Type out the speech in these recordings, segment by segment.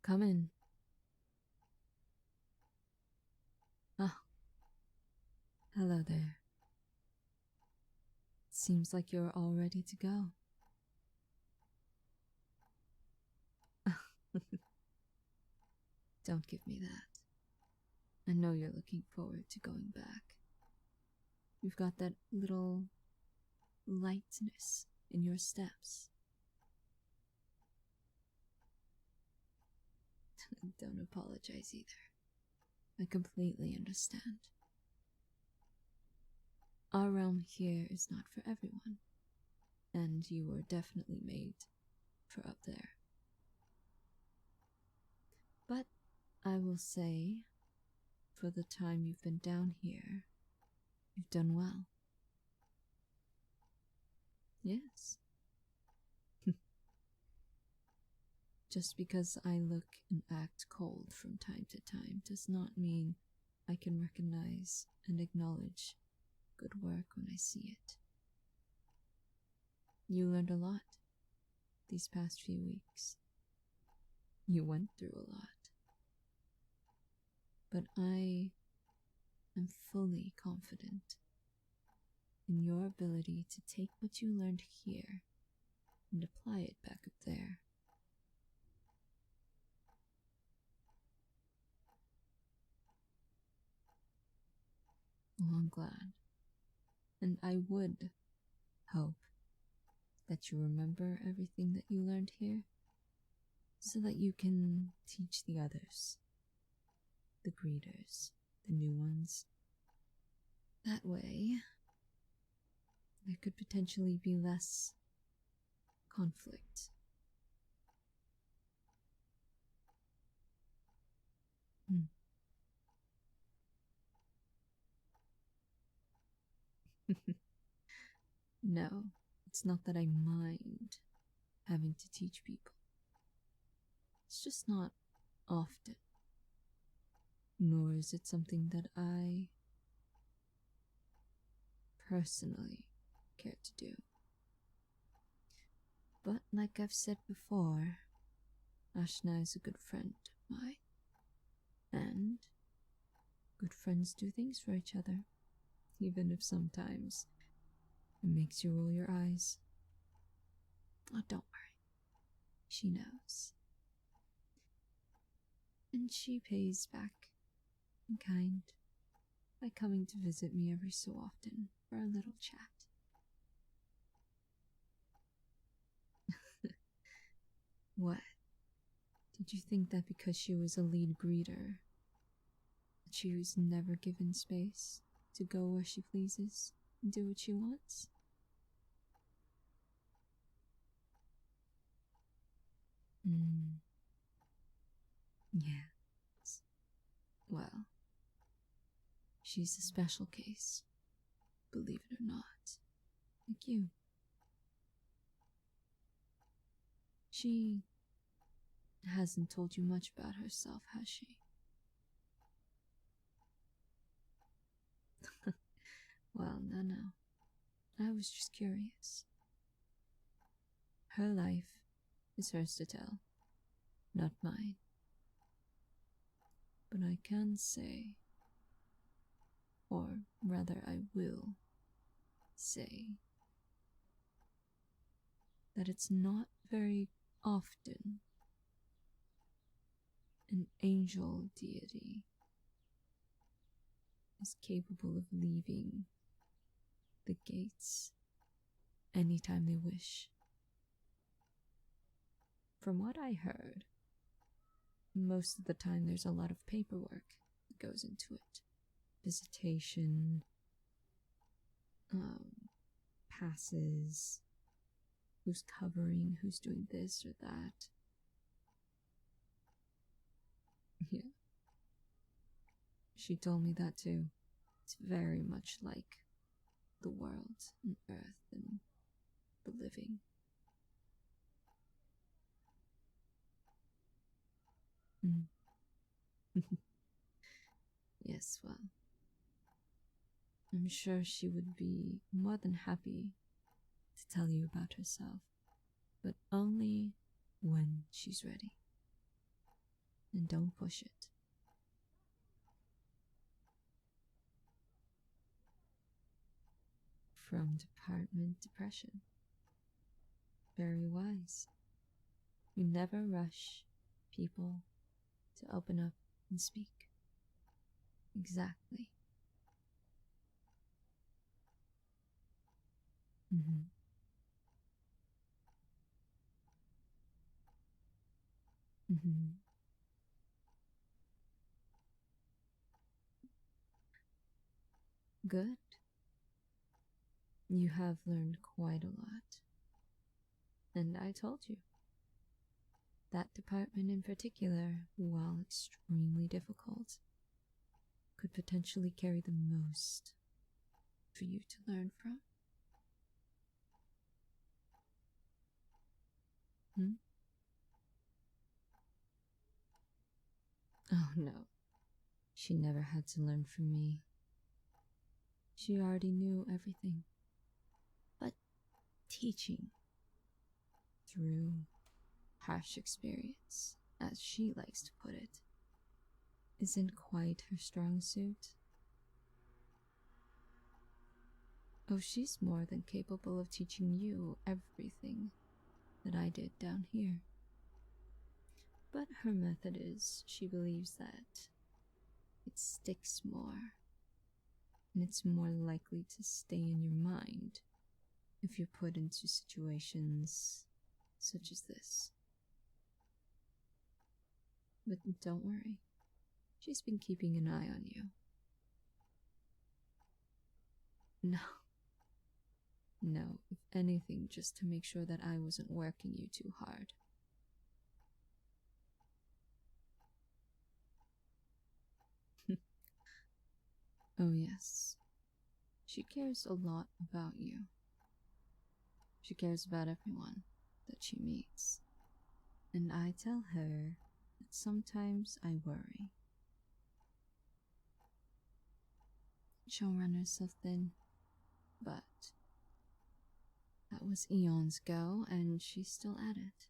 Come in. Ah, hello there. Seems like you're all ready to go. Don't give me that. I know you're looking forward to going back. You've got that little lightness in your steps. Don't apologize either. I completely understand. Our realm here is not for everyone, and you were definitely made for up there. But I will say, for the time you've been down here, you've done well. Yes. Just because I look and act cold from time to time does not mean I can recognize and acknowledge good work when I see it. You learned a lot these past few weeks. You went through a lot. But I am fully confident in your ability to take what you learned here and apply it back up there. Well, I'm glad. And I would hope that you remember everything that you learned here, so that you can teach the others, the greeters, the new ones. That way, there could potentially be less conflict. No, it's not that I mind having to teach people. It's just not often. Nor is it something that I personally care to do. But like I've said before, Ashna is a good friend of mine. And good friends do things for each other, even if sometimes it makes you roll your eyes. Oh, don't worry. She knows. And she pays back in kind by coming to visit me every so often for a little chat. What? Did you think that because she was a lead greeter, that she was never given space to go where she pleases and do what she wants? Yes. Well, she's a special case, believe it or not, like you. She hasn't told you much about herself, has she? Well, no. I was just curious. Her life is hers to tell, not mine. But I can say, or rather I will say, that it's not very often an angel deity is capable of leaving the gates anytime they wish. From what I heard, most of the time there's a lot of paperwork that goes into it. Visitation, passes, who's covering, who's doing this or that. Yeah. She told me that too. It's very much like the world and earth and the living. Yes, well, I'm sure she would be more than happy to tell you about herself, but only when she's ready. and don't push it. From Department Depression. Very wise. You never rush people to open up and speak. Exactly. Mm-hmm. Mm-hmm. Good. You have learned quite a lot. And I told you. That department in particular, while extremely difficult, could potentially carry the most for you to learn from. Hmm? Oh no. She never had to learn from me. She already knew everything. But teaching through harsh experience, as she likes to put it, isn't quite her strong suit. Oh, she's more than capable of teaching you everything that I did down here. But her method is, she believes that it sticks more, and it's more likely to stay in your mind if you're put into situations such as this. But don't worry, she's been keeping an eye on you. No, if anything, just to make sure that I wasn't working you too hard. Oh yes, she cares a lot about you. She cares about everyone that she meets. And I tell her that sometimes I worry. She'll run herself thin, but that was eons ago, and she's still at it.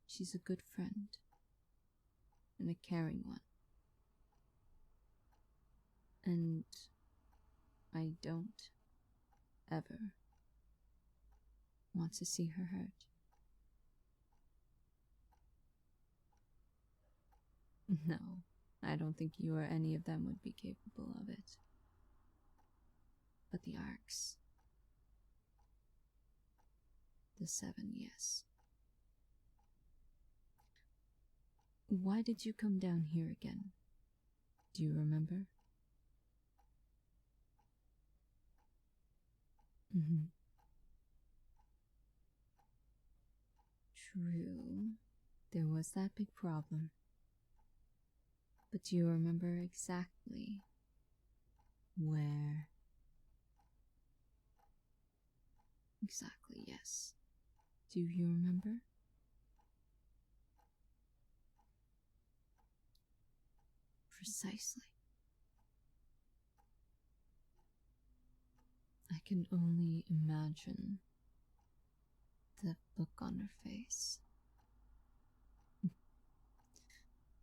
She's a good friend, and a caring one. And I don't ever want to see her hurt. No, I don't think you or any of them would be capable of it. But the arcs. The 7, yes. Why did you come down here again? Do you remember? Mm-hmm. True. There was that big problem. But do you remember exactly where? Exactly, yes. Do you remember? Precisely. I can only imagine the look on her face.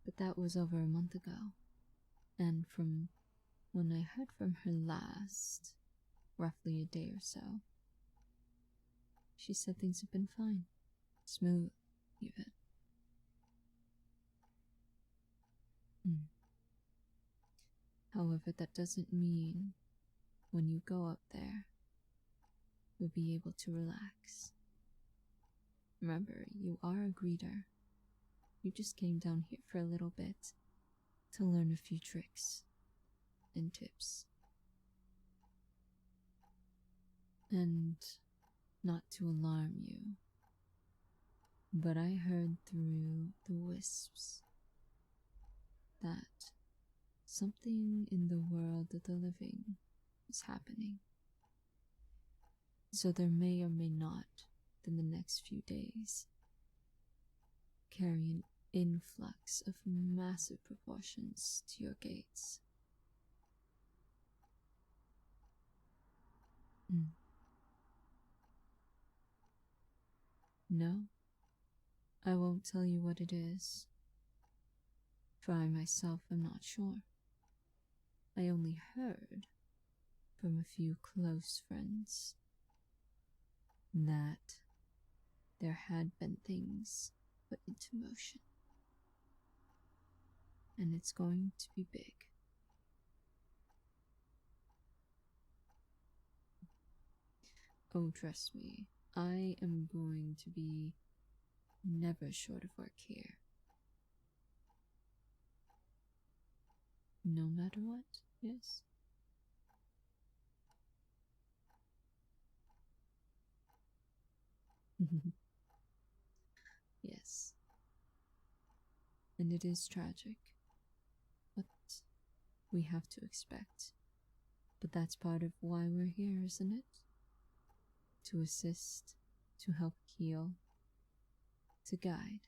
But that was over a month ago, and from when I heard from her last, roughly a day or so, she said things have been fine. Smooth, even. However, that doesn't mean when you go up there, you'll be able to relax. Remember, you are a greeter. You just came down here for a little bit to learn a few tricks and tips. And not to alarm you, but I heard through the wisps that something in the world of the living is happening. So there may or may not, in the next few days, carry an influx of massive proportions to your gates. No? I won't tell you what it is, for I myself am not sure. I only heard from a few close friends that there had been things put into motion, and it's going to be big. Oh, trust me, I am going to be never short of work here. No matter what, yes? Yes. And it is tragic, but we have to expect. But that's part of why we're here, isn't it? To assist, to help heal, to guide.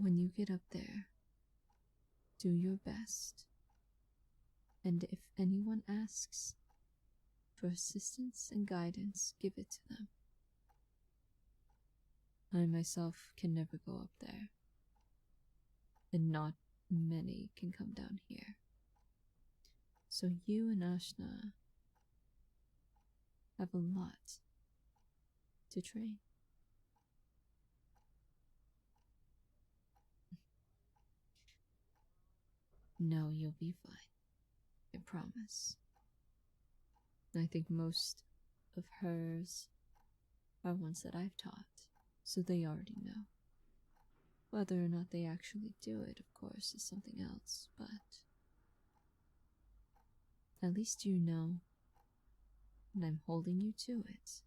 When you get up there, do your best. And if anyone asks for assistance and guidance, give it to them. I myself can never go up there, and not many can come down here. So you and Ashna have a lot to train. No, you'll be fine. I promise. I think most of hers are ones that I've taught, so they already know. Whether or not they actually do it, of course, is something else, but at least you know, and I'm holding you to it,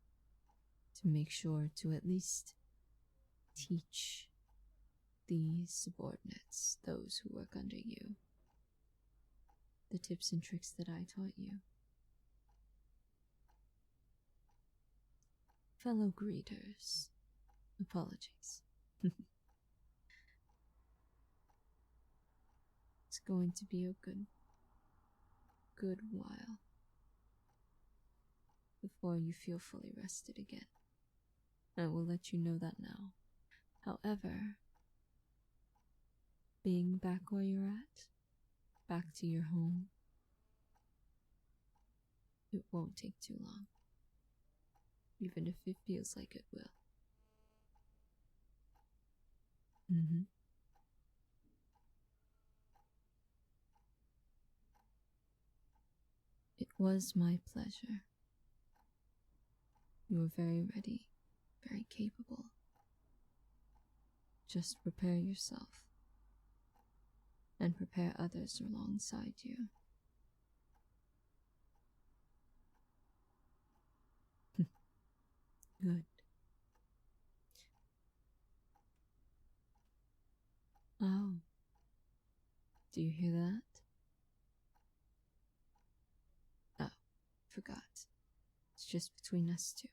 to make sure to at least teach the subordinates, those who work under you, the tips and tricks that I taught you. Fellow greeters, apologies. It's going to be a good while before you feel fully rested again. I will let you know that now. However, being back where you're at, back to your home, it won't take too long, even if it feels like it will. It was my pleasure. You were very ready, very capable. Just prepare yourself, and prepare others alongside you. Good. Oh, do you hear that? Oh, forgot. It's just between us two.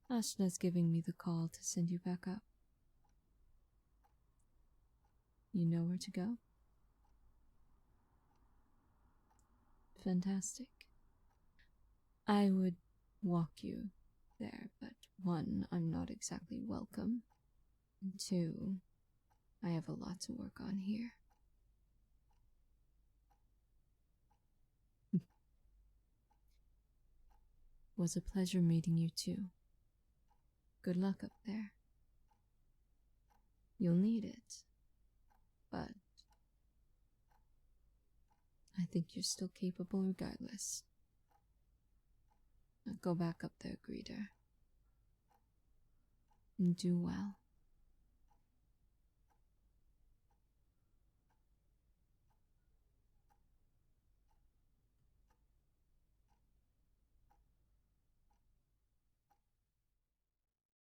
Ashna's giving me the call to send you back up. You know where to go? Fantastic. I would walk you there, but one, I'm not exactly welcome, and two, I have a lot to work on here. Was a pleasure meeting you too. Good luck up there. You'll need it, but I think you're still capable regardless. Now go back up there, greeter, and do well.